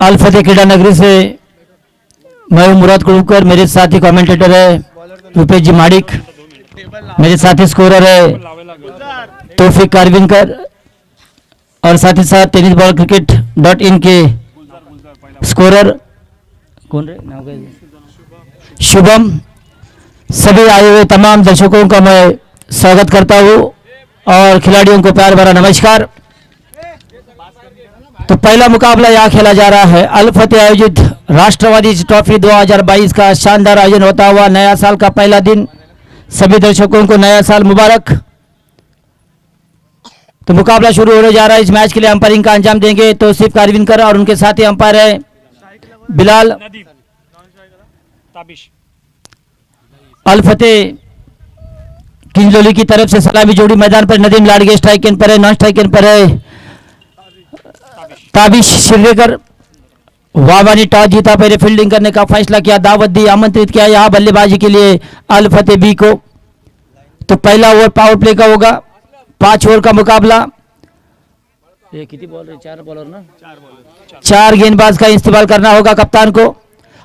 अल फतेह क्रीडा नगरी से मैं हूं मुराद कुलकर, मेरे साथी कमेंटेटर है रुपेश जी माडिक, मेरे साथी स्कोरर है तौफीक कारविनकर और साथ ही साथ टेनिस बॉल cricket.in के स्कोरर कौन रे नाम क्या शुभम। सभी आए हुए तमाम दर्शकों का मैं स्वागत करता हूं और खिलाड़ियों को प्यार भरा नमस्कार। तो पहला मुकाबला यहाँ खेला जा रहा है अल फतेह आयोजित राष्ट्रवादी ट्रॉफी 2022 का शानदार आयोजन होता हुआ नया साल का पहला दिन। सभी दर्शकों को नया साल मुबारक। तो मुकाबला शुरू होने जा रहा है। इस मैच के लिए अंपायरिंग का अंजाम देंगे तौसीफ कारविनकर और उनके साथ ही अंपायर है बिलाल। अल फतेह किंजलोली की तरफ से सलामी जोड़ी मैदान पर नदीम लाड़गे स्ट्राइक एंड पर है, नॉन स्ट्राइक एंड पर है ताबिश शिरवेकर। वावा ने टॉस जीता, पहले फील्डिंग करने का फैसला किया, दावत दी, आमंत्रित किया यहां बल्लेबाजी के लिए अल फतेह बी को। तो पहला ओवर पावर प्ले का होगा, 5 ओवर का मुकाबला। ये कितनी बॉल रही? 4 बॉलर ना, 4 गेंदबाज का इस्तेमाल करना होगा कप्तान को।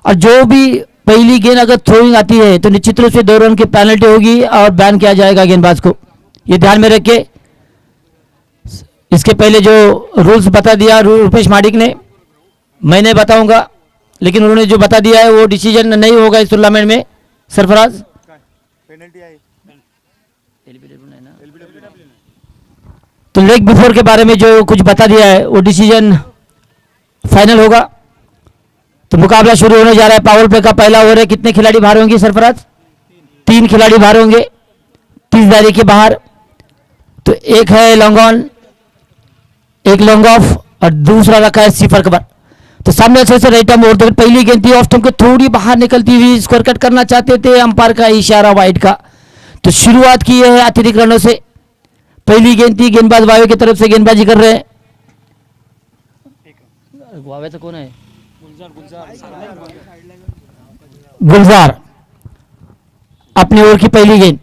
और जो भी पहली गेंद अगर थ्रोइंग आती है तो निश्चित रूप से 2 रन की पेनल्टी होगी और बैन किया जाएगा गेंदबाज को, ये ध्यान में रखे। इसके पहले जो रूल्स बता दिया रुपेश माडिक ने, मैंने बताऊंगा, लेकिन उन्होंने जो बता दिया है वो डिसीजन नहीं होगा इस टूर्नामेंट में। सरफराज तो लेग बिफोर के बारे में जो कुछ बता दिया है वो डिसीजन फाइनल होगा। तो मुकाबला शुरू होने जा रहा है। पावर प्ले का पहला ओवर है। कितने खिलाड़ी बाहर होंगे सरफराज? 3 खिलाड़ी बाहर होंगे 30 दायरे के बाहर। तो एक है लॉन्ग ऑन, एक लॉन्ग ऑफ और दूसरा रखा है सिफर कवर। तो सामने से राइट आर्म ओवर, पहली गेंद थी ऑफ स्टंप के थोड़ी बाहर निकलती हुई, स्कोर कट करना चाहते थे, अंपायर का इशारा वाइड का। तो शुरुआत की है अतिरिक्त रनों से। पहली गेंद थी, गेंदबाज वावे की तरफ से गेंदबाजी कर रहे हैं। वावे तो कौन है? गुलजार अपनी ओवर की पहली गेंद,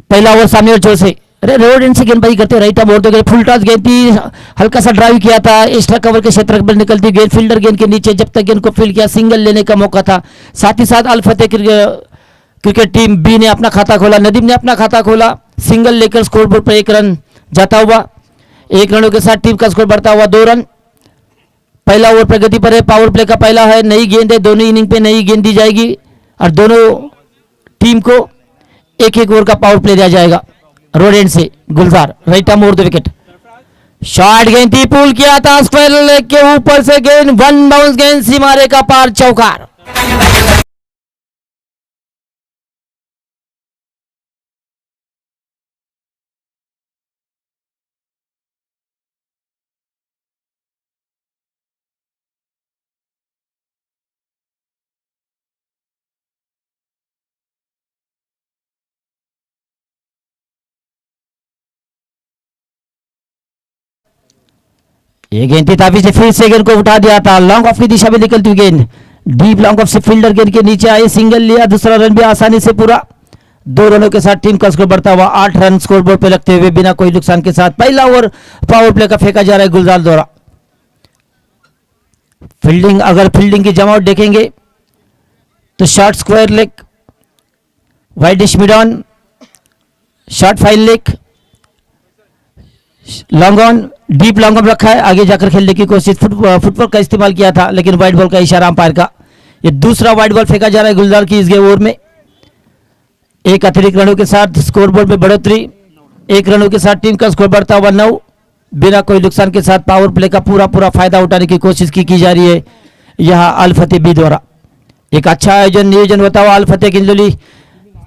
पहला ओवर सामने और से अरे रोड एंड से गेंदबाजी करते right arm over, full toss गेंद थी, हल्का सा ड्राइव किया था, एक्स्ट्रा कवर के क्षेत्र पर निकलती गेंद फील्डर गेंद के नीचे, जब तक गेंद को फील्ड किया सिंगल लेने का मौका था। साथ ही साथ अल फतेह क्रिकेट टीम बी ने अपना खाता खोला, नदीम ने अपना खाता खोला, सिंगल लेकर स्कोरबोर्ड पर 1 रन जाता हुआ। 1 रनों के साथ टीम का स्कोर बढ़ता हुआ 2 रन। पहला ओवर प्रगति पर है। पावर प्ले का पहला है, नई गेंद है, दोनों इनिंग पे नई गेंद दी जाएगी और दोनों टीम को 1-1 ओवर का पावर प्ले दिया जाएगा। रोड एंड से Gulzar right arm over the wicket, short गेंद थी, पुल किया था स्क्वायर लेग के ऊपर से गेंद, 1 बाउंस गेंद सीमारे का पार, चौकार। ये गेंद थी ताबी से फिर से गेंद को उठा दिया था, लॉन्ग ऑफ की दिशा में निकलती हुई गेंद, डीप लॉन्ग ऑफ से फील्डर गेंद के नीचे आई, सिंगल लिया, दूसरा रन भी आसानी से पूरा। 2 रनों के साथ टीम का स्कोर बढ़ता हुआ 8 रन स्कोरबोर्ड पे रखते हुए बिना कोई नुकसान के साथ पहला ओवर पावर प्ले का फेंका जा रहा है गुलजार द्वारा। फील्डिंग, अगर फील्डिंग की जमावट देखेंगे तो short square leg, widish mid on, short fine leg, long on, deep long on रखा है, आगे जाकर खेलने की कोशिश, फुटबॉल का इस्तेमाल किया था लेकिन वाइड बॉल का इशारा अंपायर का। ये दूसरा वाइड बॉल फेंका जा रहा है गुलजार की इस ओवर में। 1 अतिरिक्त रनों के साथ स्कोरबोर्ड में बढ़ोतरी, 1 रनों के साथ टीम का स्कोर बढ़ता हुआ 9, बिना कोई नुकसान के साथ पावर प्ले का पूरा फायदा उठाने की कोशिश की जा रही है यहाँ अल फतेह बी द्वारा। एक अच्छा नियोजन होता हुआ अल फतेह किंजलोली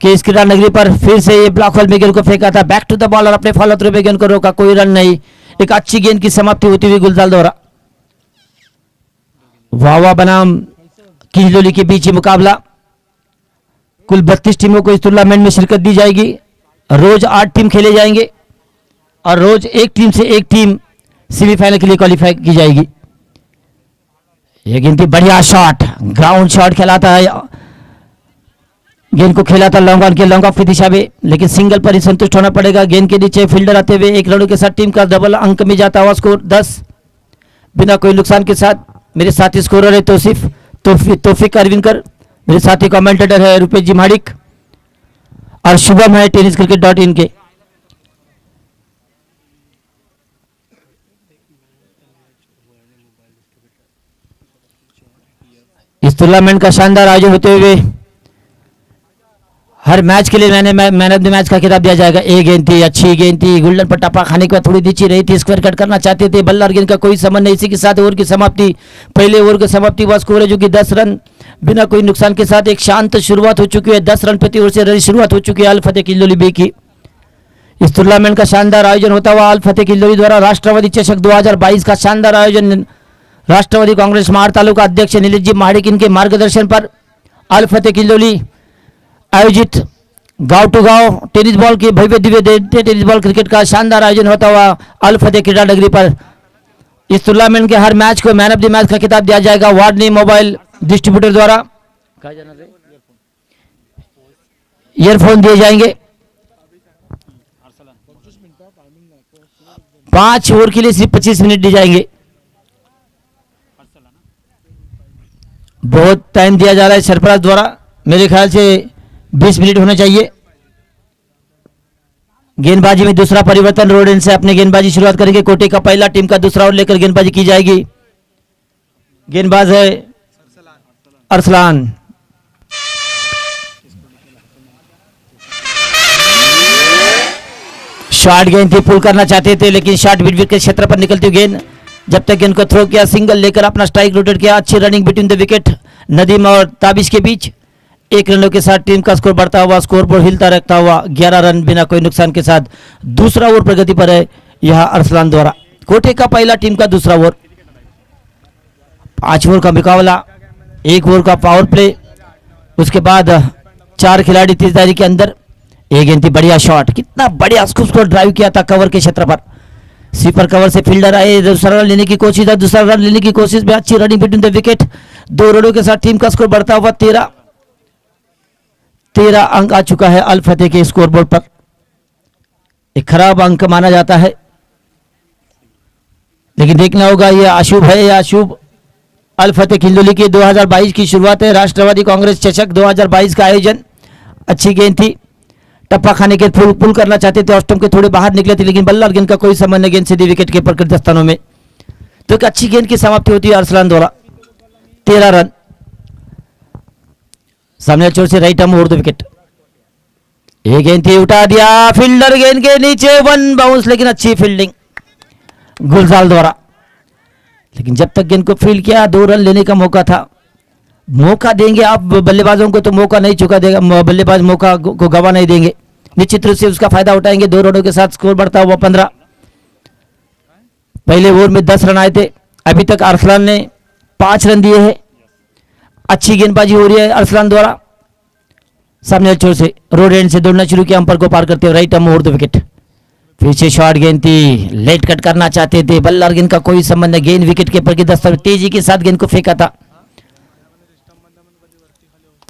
के इस क्रीडा नगरी पर फिर से ये ब्लॉक होल में गेंद को फेंका था, बैक टू द बॉल और अपने फॉलो थ्रू में गेंद को रोका, कोई रन नहीं। एक अच्छी गेंद की समाप्ति होती हुई गुलजार द्वारा। वावा बनाम किंजलोली के बीच मुकाबला। कुल 32 टीमों को इस टूर्नामेंट में शिरकत दी जाएगी। रोज 8 टीम खेले जाएंगे और रोज एक टीम से एक टीम सेमीफाइनल के लिए क्वालिफाई की जाएगी। ये गेंद की बढ़िया शॉट, ग्राउंड शॉट खेलाता है, गेंद को खेला था लॉन्ग ऑन के लॉन्ग ऑफ की दिशा में, लेकिन सिंगल पर ही संतुष्ट होना पड़ेगा। गेंद के नीचे फील्डर आते हुए 1 रनों के साथ टीम का डबल अंक में जाता हुआ स्कोर 10। बिना कोई नुकसान के साथ। मेरे साथी स्कोरर है तौफीक अरविंदकर, मेरे साथी कमेंटेटर है रुपेश जी माडिक और शुभम है tenniscricket.in के। इस टूर्नामेंट का शानदार आयोजन होते हुए हर मैच के लिए मैन ऑफ द मैच का खिताब दिया जाएगा। एक गेंद थी, अच्छी गेंद थी, गोल्डन पट्टा खाने के बाद थोड़ी नीचे रही थी, स्क्वायर कट करना चाहते थे, बल्ला और गेंद का कोई संबंध नहीं। इसी के साथ ओवर की समाप्ति, पहले ओवर की समाप्ति हुआ स्कोर है जो कि 10 रन बिना कोई नुकसान के साथ। एक शांत शुरुआत हो चुकी है, 10 रन प्रति ओवर से शुरुआत हो चुकी है अल फतेह किल्लोली बे की। इस टूर्नामेंट का शानदार आयोजन होता हुआ अल फतेह किल्लोली द्वारा राष्ट्रवादी चषक 2022 का शानदार आयोजन राष्ट्रवादी कांग्रेस महार तालुका अध्यक्ष नीलेश जी माडिक इनके मार्गदर्शन पर अल फतेह किल्लोली आयोजित गांव टू गांव टेनिस बॉल की भव्य दिव्य टेनिस बॉल क्रिकेट का शानदार आयोजन होता हुआ अल फतेह क्रीडा नगरी पर। इस टूर्नामेंट के हर मैच को मैन ऑफ द मैच का खिताब दिया जाएगा वार्डनी मोबाइल डिस्ट्रीब्यूटर द्वारा। ईयरफोन दिए जाएंगे। 5 ओवर के लिए सिर्फ 25 मिनट दिए जाएंगे। बहुत टाइम दिया जा रहा है सरफराज द्वारा, मेरे ख्याल से 20 मिनट होना चाहिए। गेंदबाजी में दूसरा परिवर्तन, रोड एंड से अपने गेंदबाजी शुरुआत करेंगे। कोटे का पहला, टीम का दूसरा ओवर लेकर गेंदबाजी की जाएगी। गेंदबाज है अरसलान। शॉर्ट गेंद थी, पुल करना चाहते थे लेकिन शॉर्ट विकेट के क्षेत्र पर निकलती हुई गेंद, जब तक गेंद को थ्रो किया, सिंगल लेकर अपना स्ट्राइक रोटेट किया। अच्छी running between the wicket Nadeem और ताबिश के बीच। 1 रनों के साथ टीम का स्कोर बढ़ता हुआ, स्कोर बोर्ड हिलता रखता हुआ 11 रन बिना कोई नुकसान के साथ। दूसरा ओवर प्रगति पर है यह अरसलान द्वारा। कोटे का पहला, टीम का दूसरा ओवर। 5 ओवर का मुकाबला, 1 ओवर का पावर प्ले, उसके बाद 4 खिलाड़ी तेजदारी के अंदर। एक गेंद थी, बढ़िया शॉट, कितना बढ़िया खूबसूरत ड्राइव किया था कवर के क्षेत्र पर। स्वीपर कवर से फील्डर आए, दूसरा रन लेने की कोशिश था, दूसरा रन लेने की कोशिश में अच्छी रनिंग बिटवीन द विकेट। 2 रनों के साथ टीम का स्कोर बढ़ता हुआ 13 अंक आ चुका है अल फतेह के स्कोरबोर्ड पर। एक खराब अंक माना जाता है, लेकिन देखना होगा ये अशुभ है या अशुभ। अल फतेह किल्लोली की 2022 की शुरुआत है। राष्ट्रवादी कांग्रेस चषक 2022 का आयोजन। अच्छी गेंद थी, टप्पा खाने के पुल करना चाहते थे, ऑस्टम के थोड़े बाहर निकले थे, लेकिन बल्ला और गेंद का कोई संबंध नहीं, गेंद सीधी विकेट के प्रकृत स्थानों में। तो एक अच्छी गेंद की समाप्ति होती है अरसलान द्वारा। 13 रन। सामने छोर से right arm over the wicket. एक गेंद थी, उठा दिया फील्डर गेंद के नीचे, 1 बाउंस, लेकिन अच्छी फील्डिंग गुलजार द्वारा। लेकिन जब तक गेंद को फील्ड किया, 2 रन लेने का मौका था। मौका देंगे आप बल्लेबाजों को तो मौका नहीं चुका देगा, बल्लेबाज मौका को गवा नहीं देंगे, निश्चित रूप से उसका फायदा उठाएंगे। 2 रनों के साथ स्कोर बढ़ता हुआ 15। पहले ओवर में 10 रन आए थे, अभी तक अरसलान ने 5 रन दिए हैं। अच्छी गेंदबाजी हो रही है अरसलान द्वारा। सामने छोर से रोड एंड से दौड़ना शुरू किया, अंपर को पार करते हुए right arm over the wicket. पीछे शॉर्ट गेंद थी, लेट कट करना चाहते थे, बल्ला और गेंद का कोई संबंध नहीं, गेंद विकेट के ऊपर की दस्तक, तेजी के साथ गेंद को फेंका था।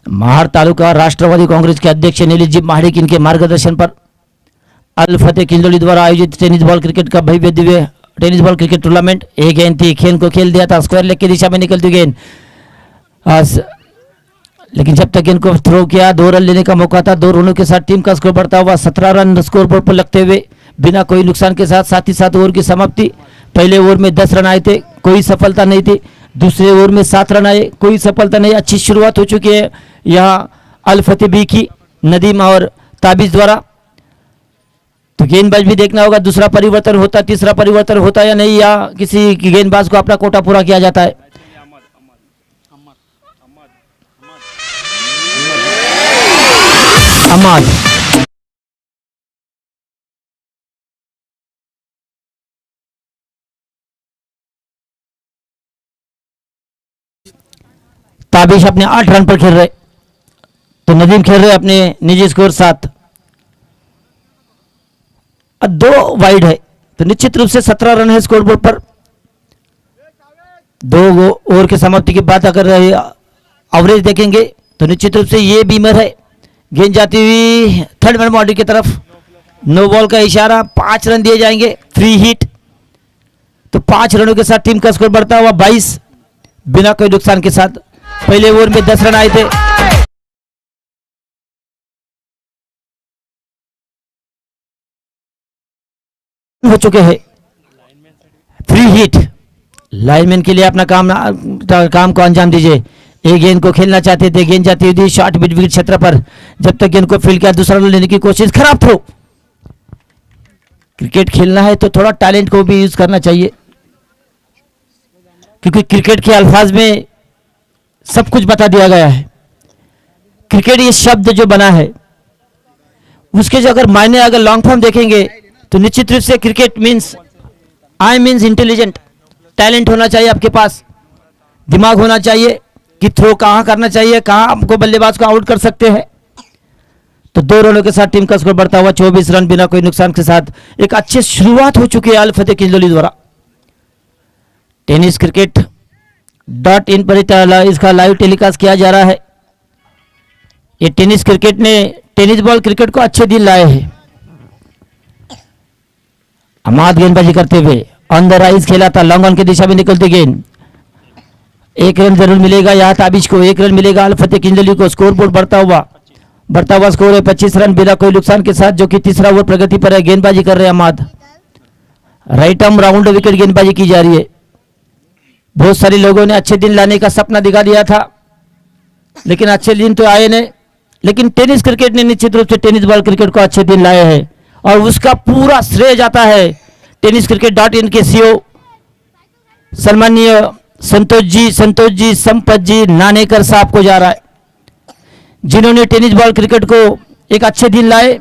महार तालुका राष्ट्रवादी कांग्रेस के अध्यक्ष नीलेश जी माडिक इनके मार्गदर्शन पर अल फतेह किल्लोली द्वारा आयोजित टेनिस बॉल क्रिकेट का भव्य Divya tennis ball cricket tournament. एक गेंद थी, खेल को खेल दिया था, स्क्वायर लेग की दिशा में निकलती गेंद, लेकिन जब तक गेंद को थ्रो किया, 2 रन लेने का मौका था। 2 रनों के साथ टीम का स्कोर बढ़ता हुआ 17 रन स्कोर बोर्ड पर लगते हुए बिना कोई नुकसान के साथ। साथ ही साथ ओवर की समाप्ति, पहले ओवर में 10 रन आए थे, कोई सफलता नहीं थी। दूसरे ओवर में 7 रन आए, कोई सफलता नहीं। अच्छी शुरुआत हो चुकी है यहाँ अल फतेह बी की नदीम और ताबिश द्वारा। तो गेंदबाज भी देखना होगा, दूसरा परिवर्तन होता, तीसरा परिवर्तन होता या नहीं, या किसी गेंदबाज को अपना कोटा पूरा किया जाता है। अहमद ताबिश अपने 8 रन पर खेल रहे, तो नदीम खेल रहे अपने निजी स्कोर 7। 2 वाइड है, तो निश्चित रूप से 17 रन है स्कोर बोर्ड पर। 2 ओवर की समाप्ति के बाद अगर एवरेज देखेंगे तो निश्चित रूप से ये बीमर है। गेंद जाती हुई थर्ड मैन बाउंड्री की तरफ, नो बॉल का इशारा, 5 रन दिए जाएंगे। फ्री हिट, तो 5 रनों के साथ टीम का स्कोर बढ़ता हुआ 22 बिना कोई नुकसान के साथ। पहले ओवर में 10 रन आए थे। हो चुके हैं। Free hit. लाइनमैन के लिए अपना काम को अंजाम दीजिए। एक गेंद को खेलना चाहते थे, गेंद जाती हुई शॉर्ट मिड विकेट क्षेत्र पर, जब तक गेंद को फील्ड किया, दूसरा रन लेने की कोशिश, खराब थ्रो। क्रिकेट खेलना है तो थोड़ा टैलेंट को भी यूज करना चाहिए, क्योंकि क्रिकेट के अल्फाज में सब कुछ बता दिया गया है। क्रिकेट ये शब्द जो बना है उसके जो अगर मायने अगर लॉन्ग फॉर्म देखेंगे तो निश्चित रूप से cricket means I means intelligent. Talent होना चाहिए आपके पास, दिमाग होना चाहिए कि थ्रो कहां करना चाहिए, कहां आपको बल्लेबाज को आउट कर सकते हैं। तो 2 रनों के साथ टीम का स्कोर बढ़ता हुआ 24 रन बिना कोई नुकसान के साथ। एक अच्छी शुरुआत हो चुकी है अल फतेह किंजलोली द्वारा। टेनिस क्रिकेट .in पर इसका लाइव टेलीकास्ट किया जा रहा है। ये टेनिस क्रिकेट ने टेनिस बॉल क्रिकेट को अच्छे दिन लाए हैं। अमाद गेंदबाजी करते हुए ऑन द राइज खेला था, लॉन्ग ऑन की दिशा में निकलती गेंद। 1 रन जरूर मिलेगा यहाँ ताबिज को, 1 रन मिलेगा अल फतेह किंजलोली को। स्कोर बोर्ड बढ़ता हुआ स्कोर है 25 रन बिना कोई नुकसान के साथ, जो कि तीसरा ओवर प्रगति पर है। गेंदबाजी कर रहे हैं अमाद। राइट आर्म राउंड विकेट गेंदबाजी की जा रही है। बहुत सारे लोगों ने अच्छे दिन लाने का सपना दिखा दिया था, लेकिन अच्छे दिन तो आए नहीं। लेकिन टेनिस क्रिकेट ने निश्चित रूप से टेनिस बॉल क्रिकेट को अच्छे दिन लाए हैं, और उसका पूरा श्रेय जाता है टेनिस क्रिकेट .in के सीईओ सम्माननीय संतोष जी संपत जी नानेकर साहब को जा रहा है, जिन्होंने टेनिस बॉल क्रिकेट को एक अच्छे दिन लाए,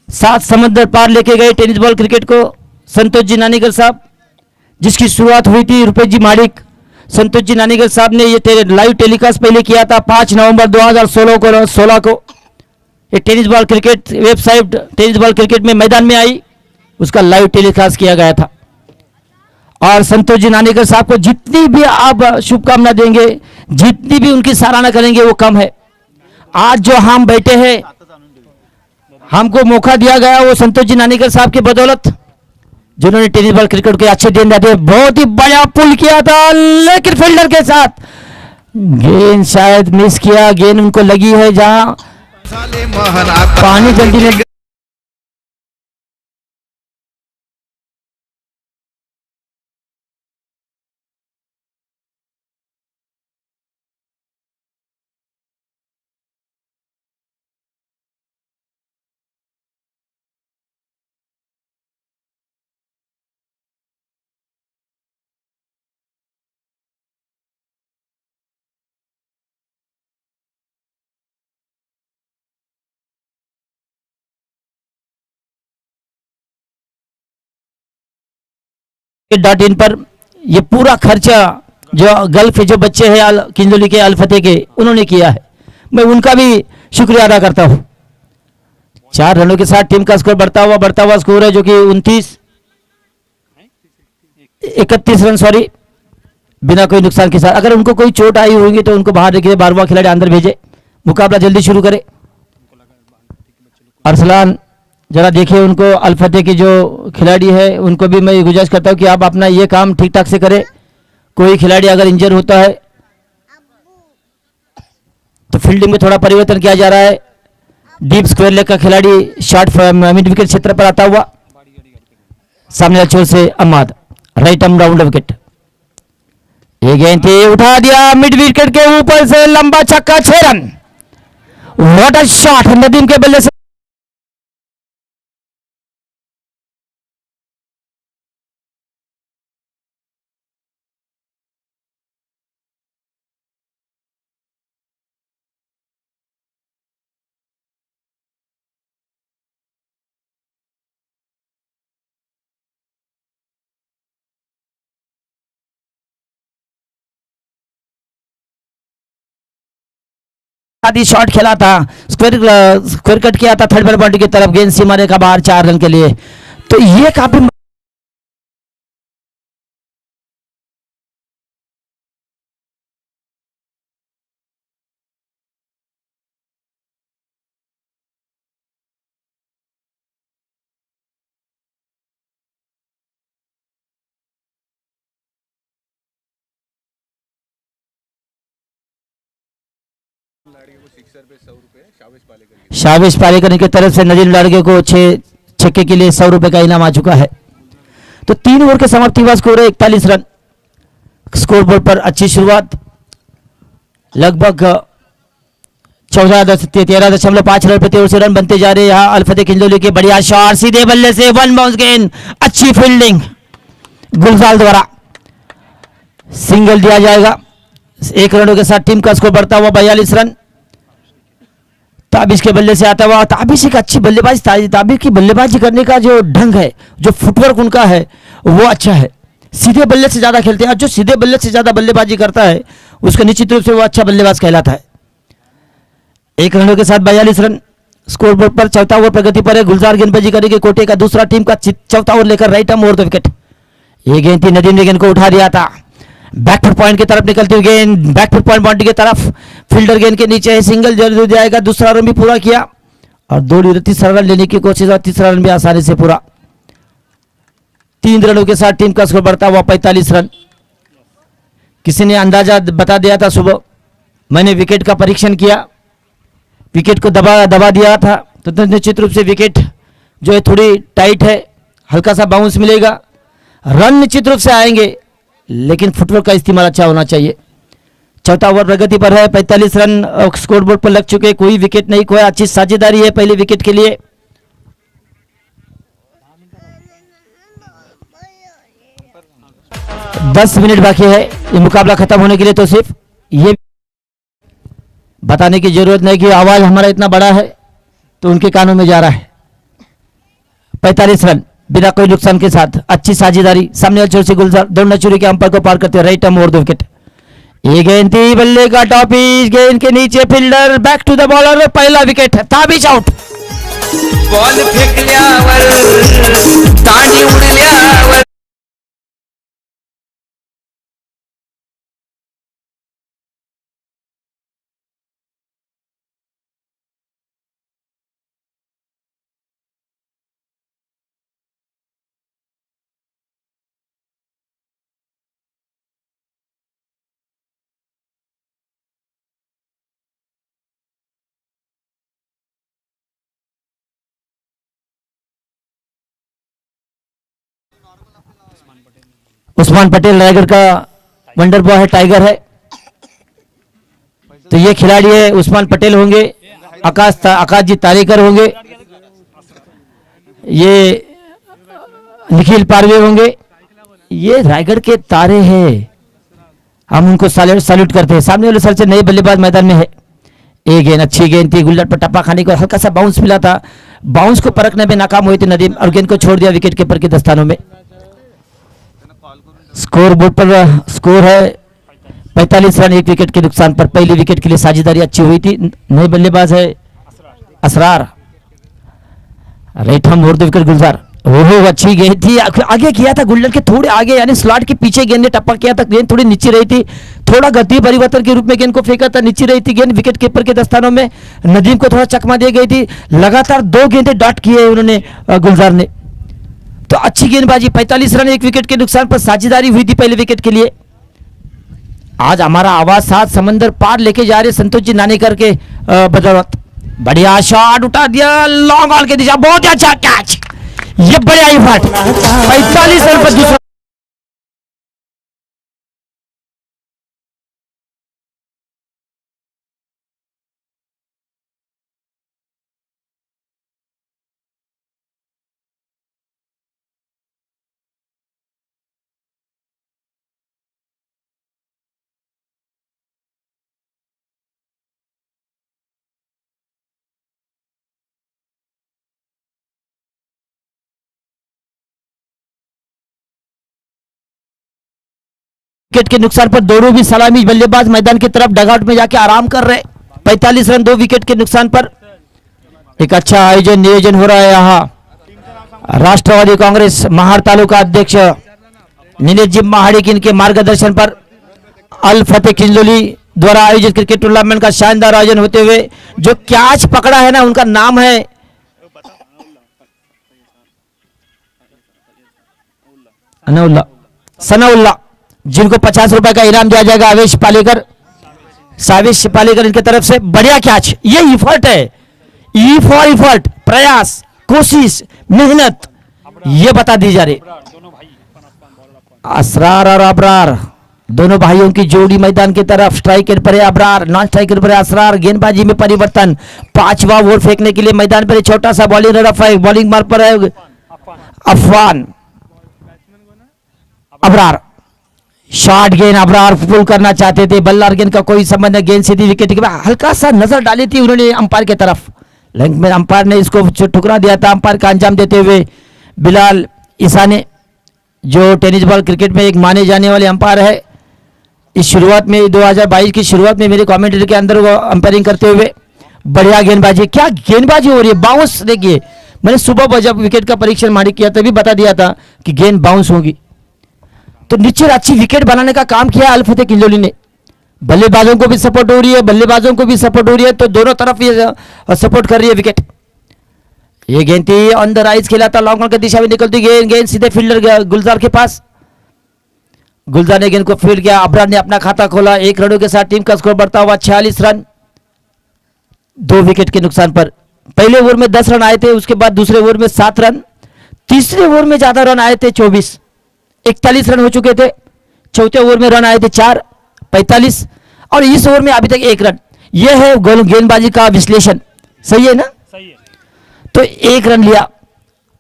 7 समंदर पार लेके गए टेनिस बॉल क्रिकेट को। संतोष जी नानेकर साहब, जिसकी शुरुआत हुई थी रुपेश जी माडिक। संतोष जी नानेकर साहब ने ये लाइव टेलीकास्ट पहले किया था 5 नवंबर 2016 को। ये tennis ball cricket website tennis ball cricket में मैदान में आई, उसका लाइव टेलीकास्ट किया गया था। और संतोष जी नानेकर साहब को जितनी भी आप शुभकामना देंगे, जितनी भी उनकी सराहना करेंगे वो कम है। आज जो हम बैठे हैं, हमको मौका दिया गया वो संतोष जी नानेकर साहब की बदौलत, जिन्होंने टेनिस बॉल क्रिकेट के अच्छे दिन दिए। बहुत ही बड़ा पुल किया था, लेकिन फील्डर के साथ गेंद शायद मिस किया। गेंद उनको लगी है जहां पानी जल्दी में। .in पर ये पूरा खर्चा जो गल्फ जो बच्चे हैं किंजलोली के अल फतेह के, उन्होंने किया है। मैं उनका भी शुक्रिया अदा करता हूं। 4 रनों के साथ टीम का स्कोर बढ़ता हुआ स्कोर है, जो कि 31 रन सॉरी बिना कोई नुकसान के साथ। अगर उनको कोई चोट आई होगी तो उनको बाहर रखिए, 12वां खिलाड़ी अंदर भेजे, मुकाबला जल्दी शुरू करे। अरसलान जरा देखिए उनको, अल फतेह के जो खिलाड़ी है उनको भी मैं गुजारिश करता हूं कि आप अपना ये काम ठीक ठाक से करें। कोई खिलाड़ी अगर इंजर होता है तो फील्डिंग में थोड़ा परिवर्तन किया जा रहा है। डीप स्क्वायर लेग का खिलाड़ी शॉर्ट मिड विकेट क्षेत्र पर आता हुआ, सामने छोर से अमाद, राइट आर्म राउंड विकेट। ये गेंद उठा दिया मिड विकेट के ऊपर से, लंबा छक्का, 6 run. What a shot Nadeem के बल्ले से। आदि शॉट खेला था, स्क्वायर कट किया था थर्ड बॉल बाउंड्री की तरफ, गेंद सीमा रेखा बाहर 4 रन के लिए। तो ये काफी शावेश पालेकर की तरफ से नदीम लाड़के को 6 छक्के के लिए 100 रुपए का इनाम आ चुका है। तो 3 ओवर के समाप्ति हुआ, स्कोर है 41 रन। स्कोरबोर्ड पर अच्छी शुरुआत, लगभग 13.5 रन प्रति ओवर से रन बनते जा रहे हैं। यहाँ अल्फते किंजोली के बढ़िया शॉट, सीधे बल्ले से 1 बाउंस गेंद, अच्छी फील्डिंग गुलजार द्वारा, सिंगल दिया जाएगा। 1 रनों के साथ टीम का स्कोर बढ़ता हुआ 42 रन। ताबिश के बल्ले से आता हुआ, ताबिश एक अच्छी बल्लेबाज, ताबिश की बल्लेबाजी करने का जो ढंग है, जो फुटवर्क उनका है वो अच्छा है। सीधे बल्ले से ज्यादा खेलते हैं, जो सीधे बल्ले से ज्यादा बल्लेबाजी करता है उसका निश्चित रूप से वो अच्छा बल्लेबाज कहलाता है। 1 रनों के साथ 42 रन। स्कोरबोर्ड पर चौथा ओवर प्रगति पर है। गुलजार गेंदबाजी करेंगे, कोटे का दूसरा टीम का चौथा ओवर लेकर right arm over the wicket. ये गेंद थी, नदीम ने गेंद को उठा दिया था, बैकफुट पॉइंट की तरफ निकलती हुई गेंद, बैकफुट पॉइंट बाउंड्री की तरफ, फील्डर गेंद के नीचे है, सिंगल जरूर जाएगा। दूसरा रन भी पूरा किया और 2 तीसरा रन लेने की कोशिश और तीसरा रन भी आसानी से पूरा। 3 रनों के साथ टीम का स्कोर बढ़ता हुआ 45 रन। किसी ने अंदाजा बता दिया था सुबह, मैंने विकेट का परीक्षण किया, विकेट को दबा दिया था, तो निश्चित रूप से विकेट जो है थोड़ी टाइट है, हल्का सा बाउंस मिलेगा, रन निश्चित रूप से आएंगे, लेकिन फुटवर्क का इस्तेमाल अच्छा होना चाहिए। चौथा ओवर प्रगति पर है, 45 रन स्कोरबोर्ड पर लग चुके, कोई विकेट नहीं खोया, अच्छी साझेदारी है पहले विकेट के लिए। दस मिनट बाकी है ये मुकाबला खत्म होने के लिए, तो सिर्फ ये बताने की जरूरत नहीं कि आवाज हमारा इतना बड़ा है तो उनके कानों में जा रहा है। 45 रन बिना कोई नुकसान के साथ, अच्छी साझेदारी, सामने वाले छोर से गुलजार दौड़ना चूरी के अंपायर को पार करते हुए right arm over the wicket. ये गेंद थी, बल्ले का टॉपिश, गेंद के नीचे fielder, back to the bowler, पहला विकेट, ताबिश आउट। बॉल फेकल्यावर दांडी उडल्यावर उस्मान पटेल रायगढ़ का वंडर बॉय है, टाइगर है। तो ये खिलाड़ी है, उस्मान पटेल होंगे, आकाश जी तारेकर होंगे, ये निखिल पारवे होंगे, ये रायगढ़ के तारे हैं, हम उनको सैल्यूट करते हैं। सामने वाले सर से नए बल्लेबाज मैदान में है। एक गेंद, अच्छी गेंद थी, गुल्लट पर टप्पा खाने को हल्का सा बाउंस मिला था, बाउंस को परखने में नाकाम हुई थी नदीम और गेंद को छोड़ दिया विकेट कीपर के दस्तानों में। स्कोर बोर्ड पर स्कोर है 45 रन, 1 विकेट के नुकसान पर। पहली विकेट के लिए साझेदारी अच्छी हुई थी। नए बल्लेबाज है Asrar, right arm over the wicket Gulzar. ओहो अच्छी गेंद थी, आगे किया था गुल्लर के थोड़े आगे, यानी स्लॉट के पीछे गेंद ने टप्पा किया था, गेंद थोड़ी नीचे रही थी, थोड़ा गति परिवर्तन के रूप में गेंद को फेंका था, नीचे रही थी गेंद विकेट कीपर के दस्तानों में। नदीम को थोड़ा चकमा दी गई थी, लगातार 2 गेंदें डॉट किए उन्होंने गुलजार ने। तो अच्छी गेंदबाजी, 45 रन, 1 विकेट के नुकसान पर साझेदारी हुई थी पहले विकेट के लिए। आज हमारा आवाज 7 समंदर पार लेके जा रहे संतोष जी नानेकर के बदौलत। बढ़िया शॉट उठा दिया, लॉन्ग ऑन के दिशा, बहुत अच्छा कैच, ये बढ़िया इफर्ट, 45 रन पर दूसरा। विकेट के नुकसान पर दोनों भी सलामी बल्लेबाज मैदान की तरफ डगआउट में जाके आराम कर रहे। 45 रन 2 विकेट के नुकसान पर। एक अच्छा आयोजन नियोजन हो रहा है यहाँ राष्ट्रवादी कांग्रेस महार तालुका अध्यक्ष नीलेश जी महाड़ी के मार्गदर्शन पर अल फतेह किंजलोली द्वारा आयोजित क्रिकेट टूर्नामेंट का शानदार आयोजन होते हुए जो कैच पकड़ा है ना, उनका नाम है सनाउल्ला, जिनको 50 रुपए का इनाम दिया जाएगा। आवेश पालेकर साविश शिपालीकर इनके तरफ से बढ़िया कैच। ये इफर्ट है, ई फॉर इफर्ट, प्रयास, कोशिश, मेहनत, ये बता दी जा रही। असरार और अबरार दोनों भाइयों की जोड़ी मैदान की तरफ। स्ट्राइकर पर है अबरार, नॉन स्ट्राइकर पर है असरार। गेंदबाजी में परिवर्तन, 5वां ओवर फेंकने के लिए मैदान पर छोटा सा बॉलिंग रफ है। बॉलिंग मार्क पर है अफवान। अबरार शॉर्ट गेंद, अबरार पुल करना चाहते थे, बल्लार गेंद का कोई संबंध नहीं। गेंद सीधी विकेट के बाद हल्का सा नजर डाली थी उन्होंने अंपायर की तरफ, लेकिन में अंपायर ने इसको ठुकरा दिया था। अंपायर का अंजाम देते हुए बिलाल ईसा ने, जो टेनिस बॉल क्रिकेट में एक माने जाने वाले अंपायर है, इस शुरुआत में 2022 की शुरुआत में मेरे कमेंट्री के अंदर वो अंपायरिंग करते हुए बढ़िया गेंदबाजी, क्या गेंदबाजी हो रही है। बाउंस देखिए, मैंने सुबह जब विकेट का परीक्षण मालिक किया तभी बता दिया था कि गेंद बाउंस होगी। तो नीचे अच्छी विकेट बनाने का काम किया अल फतेह किंजोली ने। बल्लेबाजों को भी सपोर्ट हो रही है, बल्लेबाजों को भी सपोर्ट हो रही है, तो दोनों तरफ ये सपोर्ट कर रही है विकेट। ये गेंद थी ऑन द राइज, खेला था लॉन्ग ऑन की दिशा में निकलती गेंद, गेंद सीधे फील्डर गुलजार के पास। गुलजार ने गेंद को फील्ड किया। अबरार ने अपना खाता खोला। 1 रनों के साथ टीम का स्कोर बढ़ता हुआ 46 रन, 2 विकेट के नुकसान पर। पहले ओवर में 10 रन आए थे, उसके बाद दूसरे ओवर में 7 रन, तीसरे ओवर में ज्यादा रन आए थे 24, 41 रन हो चुके थे। चौथे ओवर में रन आए थे 4, 45, और इस ओवर में अभी तक 1 रन। यह है गेंदबाजी का विश्लेषण, सही है ना? सही है। तो 1 रन लिया।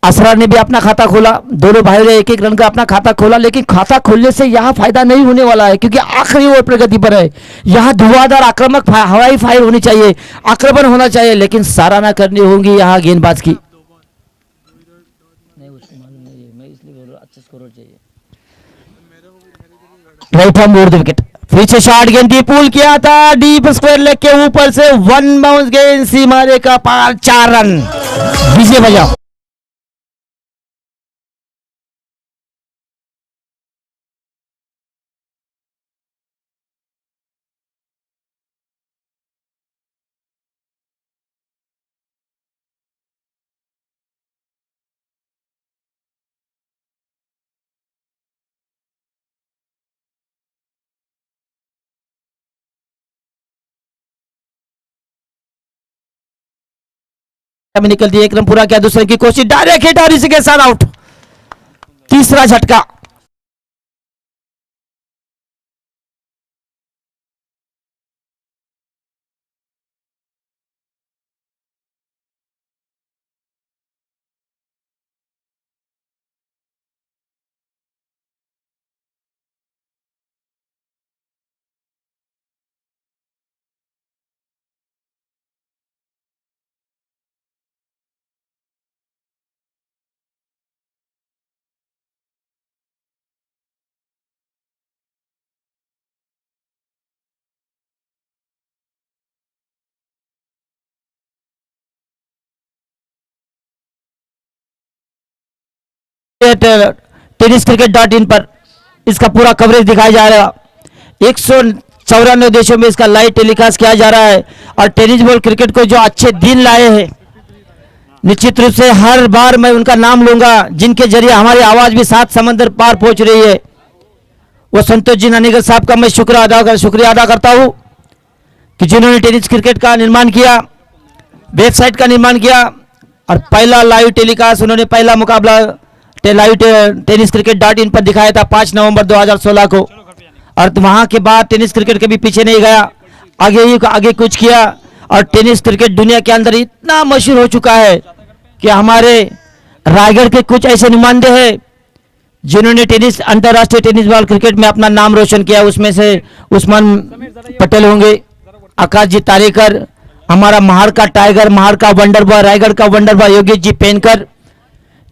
असरार ने भी अपना खाता खोला, दोनों भाइयों ने 1-1 रन का अपना खाता खोला, लेकिन खाता खोलने से यहां फायदा नहीं होने वाला है, क्योंकि आखिरी ओवर प्रगति पर है। यहां धुआंधार आक्रामक हवाई फायर होनी चाहिए, आक्रमण होना चाहिए, लेकिन सराहना करनी होगी यहां गेंदबाज की। राइट हैंड मोड़ द विकेट, फिर से शॉर्ट गेंद की पुल किया था डीप स्क्वायर लेग के ऊपर से, 1 बाउंस गेंद सीमा रेखा पार, 4 रन। विजय बजाओ। में निकलती है, 1 रन पूरा किया, दूसरे की कोशिश, डायरेक्ट हिट और इसी के साथ आउट। तीसरा झटका। टेनिस पर इसका पूरा कवरेज दिखाया जा रहा है। 194 देशों में इसका लाइव टेलीकास्ट किया जा रहा है, और टेनिस बॉल क्रिकेट को जो अच्छे दिन लाए हैं, निश्चित रूप से हर बार मैं उनका नाम लूंगा जिनके जरिए हमारी आवाज भी 7 समंदर पार पहुंच रही है। वो संतोष जी नानीगर साहब का मैं शुक्रिया अदा करता हूं कि जिन्होंने टेनिस क्रिकेट का निर्माण किया, वेबसाइट का निर्माण किया, और पहला लाइव टेलीकास्ट उन्होंने, पहला मुकाबला लाइव टेनिस क्रिकेट.in पर दिखाया था 5 नवंबर 2016 को। और वहां के बाद टेनिस क्रिकेट के भी पीछे नहीं गया, आगे कुछ किया, और टेनिस क्रिकेट दुनिया के अंदर इतना मशहूर हो चुका है कि हमारे रायगढ़ के कुछ ऐसे नुमाइंदे हैं जिन्होंने अंतर्राष्ट्रीय टेनिस बॉल क्रिकेट में अपना नाम रोशन किया। उसमें से उस्मान पटेल होंगे, आकाश जी तारेकर, हमारा महार का टाइगर, महार का वंडर बॉय, रायगढ़ का वंडर बॉय योगेश जी पेनकर,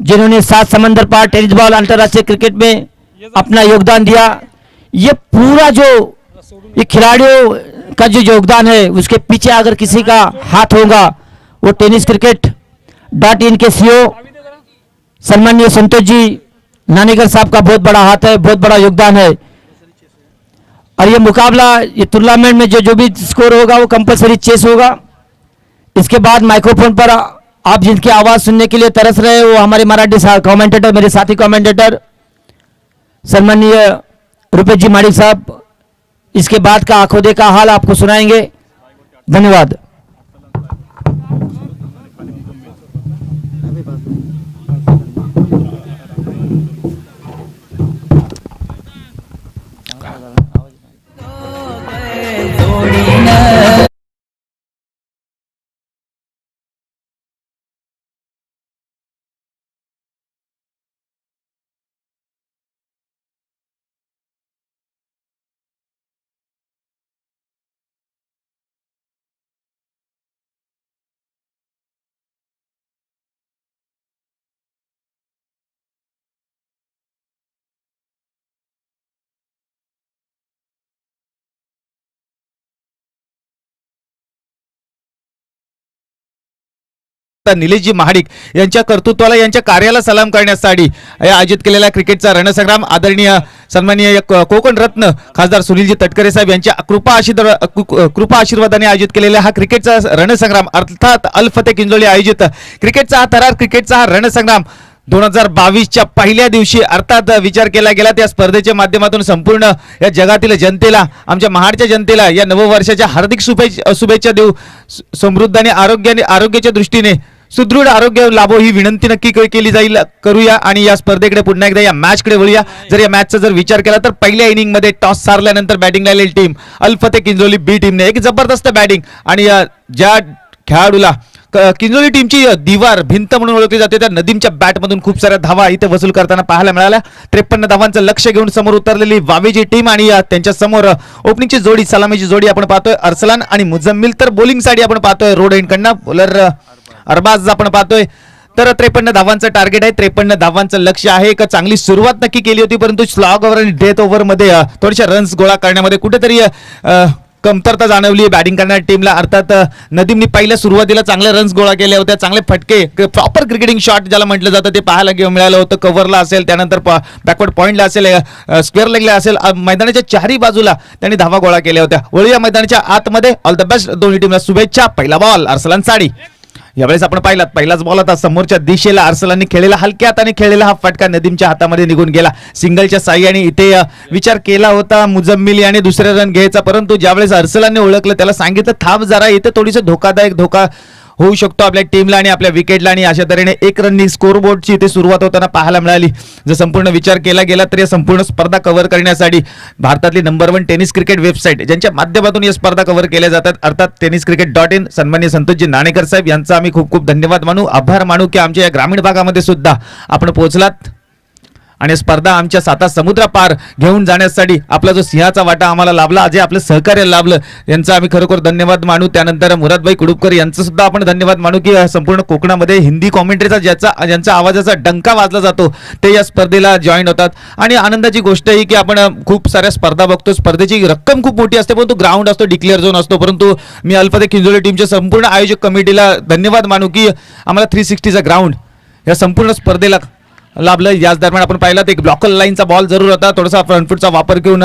जिन्होंने 7 समंदर पार टेनिस बॉल अंतर्राष्ट्रीय क्रिकेट में अपना योगदान दिया। ये पूरा जो ये खिलाड़ियों का जो योगदान है, उसके पीछे अगर किसी का हाथ होगा वो टेनिस क्रिकेट.in के सीईओ सम्माननीय संतोष जी नानीगर साहब का बहुत बड़ा हाथ है, बहुत बड़ा योगदान है। और ये मुकाबला, ये टूर्नामेंट में जो भी स्कोर होगा वो कंपलसरी चेस होगा। इसके बाद माइक्रोफोन पर आप जिनकी आवाज सुनने के लिए तरस रहे हैं वो हमारे मराठी कमेंटेटर, मेरे साथी कमेंटेटर सम्माननीय रुपेश जी माडिक साहब, इसके बाद का आंखों का हाल आपको सुनाएंगे। धन्यवाद। निलेशजी महाडिक यांच्या कर्तृत्वाला यांच्या कार्याला सलाम करण्यासाठी आयोजित केलेला क्रिकेटचा रणसंग्राम आदरणीय सन्माननीय कोकण रत्न खासदार सुनीलजी तटकरे साहेब यांच्या कृपा आशीर्वादाने आयोजित केलेला हा क्रिकेटचा रणसंग्राम अर्थात अल फतेह किंजोळी आयोजित क्रिकेटचा हा थरार क्रिकेटचा हा रणसंग्राम 2022च्या पहिल्या दिवशी अर्थात विचार केला गेला त्या स्पर्धेच्या माध्यमातून संपूर्ण या जगातील जनतेला आमच्या महाडच्या जनतेला या नववर्षाच्या हार्दिक शुभेच्छा देऊ। समृद्ध आणि आरोग्याच्या दृष्टीने सुदृढ आरोग्य लाभो ही विनंती नक्की केली जाईल करूया आणि या स्पर्धेकडे पुन्हा एकदा या मॅचकडे वळूया। जर या मॅचचा जर विचार केला तर पहिल्या इनिंग मध्ये टॉस हारल्यानंतर बॅटिंगला आलेली टीम अल फतेह किंजोळी बी टीमने एक जबरदस्त बॅटिंग आणि ज्या खेळाडूला किंजोळी टीमची दिवार भिंत म्हणून ओळखली जाते त्या नदीमच्या बॅटमधून खूप साऱ्या धावा इथे वसूल करताना पाहायला मिळाल्या। 53 धावांचं लक्ष घेऊन समोर उतरलेली वावेची टीम आणि त्यांच्या समोर ओपनिंगची जोडी सलामीची जोडी आपण पाहतोय अरसलान आणि मुजम्मिल, तर बॉलिंग साठी आपण पाहतोय रोड एंडकडनं बॉलर अरबाज आपण पाहतोय। तर 53 धावांचं टार्गेट आहे, 53 धावांचं लक्ष आहे। एक चांगली सुरुवात नक्की केली होती परंतु स्लॉग ओव्हर आणि डेथ ओव्हर मध्ये थोडेसे रन्स गोळा करण्यामध्ये कुठेतरी कमतरता जाणवली बॅटिंग करणाऱ्या टीमला। अर्थात नदीमनी पहिल्या सुरुवातीला चांगले रन्स गोळा केले होते, चांगले फटके प्रॉपर क्रिकेटिंग शॉट ज्याला म्हटलं जातं ते पाहायला मिळालं होतं। कव्हरला असेल त्यानंतर बॅकवर्ड पॉईंटला असेल स्क्वेअर लेगला असेल मैदानाच्या चारही बाजूला त्यांनी धावा गोळा केल्या होत्या। वळूया मैदानाच्या आतमध्ये ऑल द बेस्ट दोन्ही टीमला शुभेच्छा। पहिला बॉल अरसलान साडी यावेळेस आपण पाहिलात पहिलाच बॉल होता समोरच्या दिशेला अरसलानने खेळलेला हलक्या हाताने खेळलेला हा फटका नदीमच्या हातामध्ये निघून गेला सिंगलच्या साह्याने। इथे विचार केला होता मुजम्मिल याने दुसरे रन घ्यायचा परंतु ज्यावेळेस अरसलानने ओळखलं त्याला सांगितलं थांब जरा, इथे थोडीसं धोका होऊ शकतो आपल्या टीमला आणि आपल्या विकेटला आणि अशा तऱ्हेने एक रननी स्कोरबोर्डची इथे सुरुवात होताना पाहायला मिळाली। जर संपूर्ण विचार केला गेला तर या संपूर्ण स्पर्धा कव्हर करण्यासाठी भारतातली नंबर 1 टेनिस क्रिकेट वेबसाईट ज्यांच्या माध्यमातून या स्पर्धा कव्हर केल्या जातात अर्थात tenniscricket.in सन्माननीय संतोषजी नाणेकर साहेब यांचा आम्ही खूप खूप धन्यवाद मानू, आभार मानू की आमच्या या ग्रामीण भागामध्ये सुद्धा आपण पोहोचलात आणि स्पर्धा आमच्या 7 समुद्रापार घेऊन जाण्यासाठी आपला जो सिंहाचा वाटा आम्हाला लाभला जे आपलं सहकार्य लाभलं यांचा आम्ही खरोखर धन्यवाद मानू। त्यानंतर मुरादभाई कुडुपकर यांचं सुद्धा आपण धन्यवाद मानू की संपूर्ण कोकणामध्ये हिंदी कॉमेंट्रीचा ज्यांच्या आवाजाचा डंका वाजला जातो ते या स्पर्धेला जॉईन होतात आणि आनंदाची गोष्ट ही की आपण खूप साऱ्या स्पर्धा बघतो, स्पर्धेची रक्कम खूप मोठी असते परंतु ग्राउंड असतो, डिक्लेअर झोन असतो, परंतु मी अल फतेह किंजोळी टीमच्या संपूर्ण आयोजक कमिटीला धन्यवाद मानू की आम्हाला 360चा ग्राउंड या संपूर्ण स्पर्धेला लाभलं। याच दरम्यान आपण पाहिलं एक ब्लॉकर लाईनचा बॉल जरूर होता, थोडासा फ्रंट फुटचा वापर करून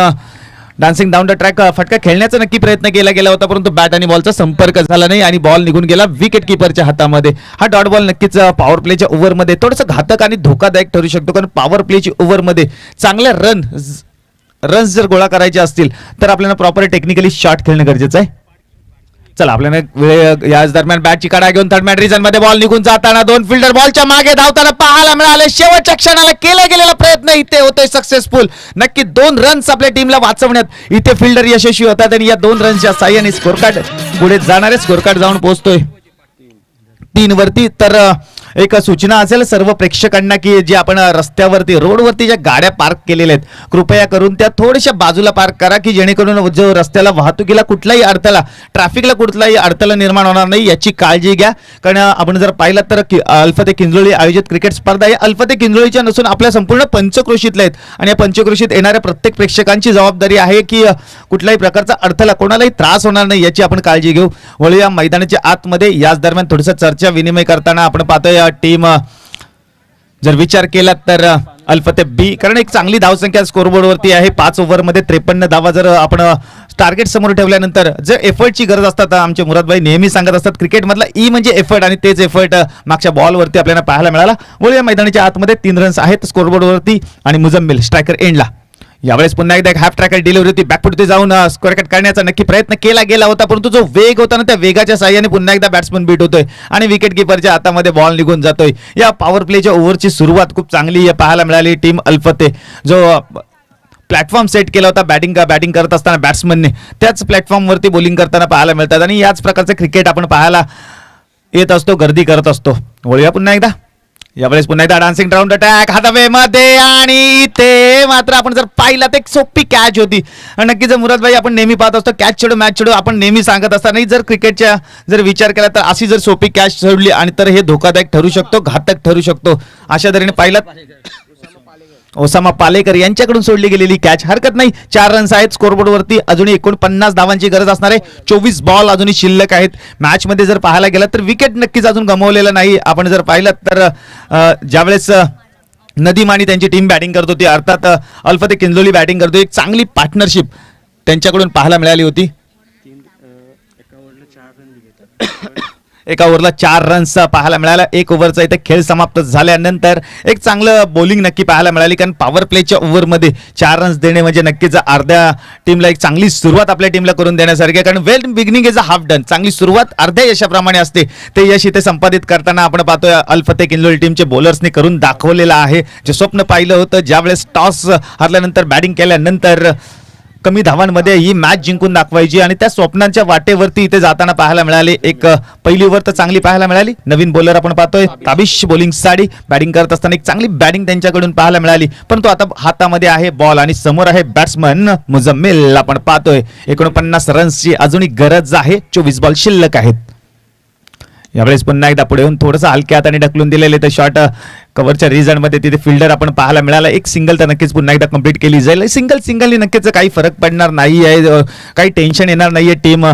डान्सिंग डाऊन द ट्रॅक फटका खेळण्याचा नक्की प्रयत्न केला गेला होता परंतु बॅट आणि बॉलचा संपर्क झाला नाही आणि बॉल निघून गेला विकेट किपरच्या हातामध्ये। हा डॉट बॉल नक्कीच पॉवर प्लेच्या ओव्हरमध्ये थोडंसं घातक आणि धोकादायक ठरू शकतो कारण पॉवर प्लेची ओव्हरमध्ये चांगले रन्स जर गोळा करायचे असतील तर आपल्याला प्रॉपर टेक्निकली शॉट खेळणं गरजेचं आहे। चला आपल्याला याच दरम्यान बॅटची काढा घेऊन थर्ड मॅन रिजन मध्ये बॉल निघून जाताना 2 फिल्डर बॉलच्या मागे धावताना पाहायला मिळाले। शेवटच्या क्षणाला केला गेलेला प्रयत्न इथे होतोय सक्सेसफुल, नक्की 2 रन्स आपल्या टीमला वाचवण्यात इथे फिल्डर यशस्वी होतात आणि या 2 रन्सच्या साह्याने स्कोर कार्ड पुढे जाणारे स्कोर कार्ड जाऊन पोहोचतोय 3 वरती। तर एक सूचना असेल सर्व प्रेक्षकांना की जे आपण रस्त्यावरती रोडवरती ज्या गाड्या पार्क केलेल्या आहेत कृपया करून त्या थोड्याशा बाजूला पार्क करा की जेणेकरून जो रस्त्याला वाहतुकीला कुठलाही अडथळा ट्रॅफिकला कुठलाही अडथळा निर्माण होणार नाही याची काळजी घ्या। कारण आपण जर पाहिलं तर अल फतेह किंजोळी आयोजित क्रिकेट स्पर्धा या अल फतेह किंजोळीच्या नसून आपल्या संपूर्ण पंचक्रोशीतल्या आहेत आणि या पंचक्रोशीत येणाऱ्या प्रत्येक प्रेक्षकांची जबाबदारी आहे की कुठल्याही प्रकारचा अडथळा कोणालाही त्रास होणार नाही याची आपण काळजी घेऊ। वळूया मैदानाच्या आतमध्ये याच दरम्यान थोडंसं चर्चा विनिमय करताना आपण पाहतोय टीम जर विचार केला तर अल फतेह बी कारण एक चांगली धावसंख्या स्कोरबोर्डवरती आहे 5 ओव्हरमध्ये 53 धावा जर आपण टार्गेट समोर ठेवल्यानंतर जर एफर्टची गरज असतात आमचे मुरादभाई नेहमी सांगत असतात क्रिकेटमधला ई म्हणजे एफर्ट आणि तेच एफर्ट मागच्या बॉलवरती आपल्याला पाहायला मिळाला। वळूया मैदानाच्या आतमध्ये 3 रन्स आहेत स्कोरबोर्डवरती आणि मुजम्मिल स्ट्रायकर एंडला यावेळेस पुन्हा एकदा एक हाफ ट्रॅकर डिलिव्हरी होती, बॅकफुट जाऊन स्क्वेअर कट करण्याचा नक्की प्रयत्न केला गेला होता, परंतु जो वेग होता ना त्या वेगाच्या साह्याने पुन्हा एकदा बॅट्समन बीट होतोय आणि विकेट किपरच्या हातामध्ये बॉल निघून जातोय. या पॉवर प्लेच्या ओव्हरची सुरुवात खूप चांगली पाहायला मिळाली टीम अल्फते, जो प्लॅटफॉर्म सेट केला होता बॅटिंग करत असताना बॅट्समनने, त्याच प्लॅटफॉर्मवरती बॉलिंग करताना पाहायला मिळतात आणि याच प्रकारचं क्रिकेट आपण पाहायला येत असतो, गर्दी करत असतो. वळूया पुन्हा एकदा. यावेळेस पुन्हा एकदा डान्सिंग राऊंड अटॅक हातावेमध्ये आणि इथे मात्र आपण जर पाहिलं तर एक सोपी कॅच होती. नक्कीच मुराद भाई, आपण नेहमी पाहत असतो कॅच छेडो मॅच छेडो, आपण नेहमी सांगत असताना जर क्रिकेटच्या जर विचार केला तर अशी जर सोपी कॅच सोडली आणि तर हे धोकादायक ठरू शकतो, घातक ठरू शकतो. अशा तऱ्हेने पाहिलं ओसामा पालेकर यांच्याकडून सोडली गेलेली कॅच. हरकत नाही, 4 रन्स आहेत स्कोरबोर्ड वरती, अजूनही 49 धावांची गरज असणार आहे. 24 बॉल अजूनही शिल्लक आहेत. मॅच मध्ये जर पाहायला गेलं तर विकेट नक्कीच अजून गमावलेलं नाही. आपण जर पाहिलं तर ज्यावेळेस नदीम आणि त्यांची टीम बॅटिंग करत होती, अर्थात अल्फते किंजलोली बॅटिंग करतो, एक चांगली पार्टनरशिप त्यांच्याकडून पाहायला मिळाली होती. एका ओव्हरला 4 रन्स पाहायला मिळाला. एक ओव्हरचा इथे खेळ समाप्त झाल्यानंतर एक चांगलं बॉलिंग नक्की पाहायला मिळाली, कारण पॉवर प्लेच्या ओव्हरमध्ये 4 रन्स देणे म्हणजे नक्कीच अर्ध्या टीमला एक चांगली सुरुवात आपल्या टीमला करून देण्यासारखी आहे. कारण well beginning is a half done, चांगली सुरुवात अर्ध्या यशाप्रमाणे असते. ते यश इथे संपादित करताना आपण पाहतोय अल्फते किंजलोली टीमचे बॉलर्सने करून दाखवलेलं आहे. जे स्वप्न पाहिलं होतं, ज्यावेळेस टॉस हरल्यानंतर बॅटिंग केल्यानंतर कमी धावांमध्ये ही मॅच जिंकून दाखवायची आणि त्या स्वप्नांच्या वाटेवरती इथे जाताना पाहायला मिळाले. एक पहिली ओव्हर तर चांगली पाहायला मिळाली. नवीन बॉलर आपण पाहतोय ताबिश बॉलिंग साठी बॅटिंग करत असताना एक चांगली बॅटिंग त्यांच्याकडून पाहायला मिळाली, परंतु आता हातामध्ये आहे बॉल आणि समोर आहे बॅट्समन मुजम्मिल. आपण पाहतोय 49 रन्सची अजूनही गरज आहे, 24 बॉल शिल्लक आहेत. यावेळेस पुन्हा एकदा पुढे येऊन थोडंसं हलक्या हाताने ढकलून दिलेले ते शॉट कव्हरच्या रिझल्ट मध्ये तिथे फिल्डर आपण पाहायला मिळाला. एक सिंगल तर नक्कीच पुन्हा एकदा कंप्लीट केली जाईल. सिंगलनी नक्कीच काही फरक पडणार नाही आहे, काही टेन्शन येणार नाहीये. टीम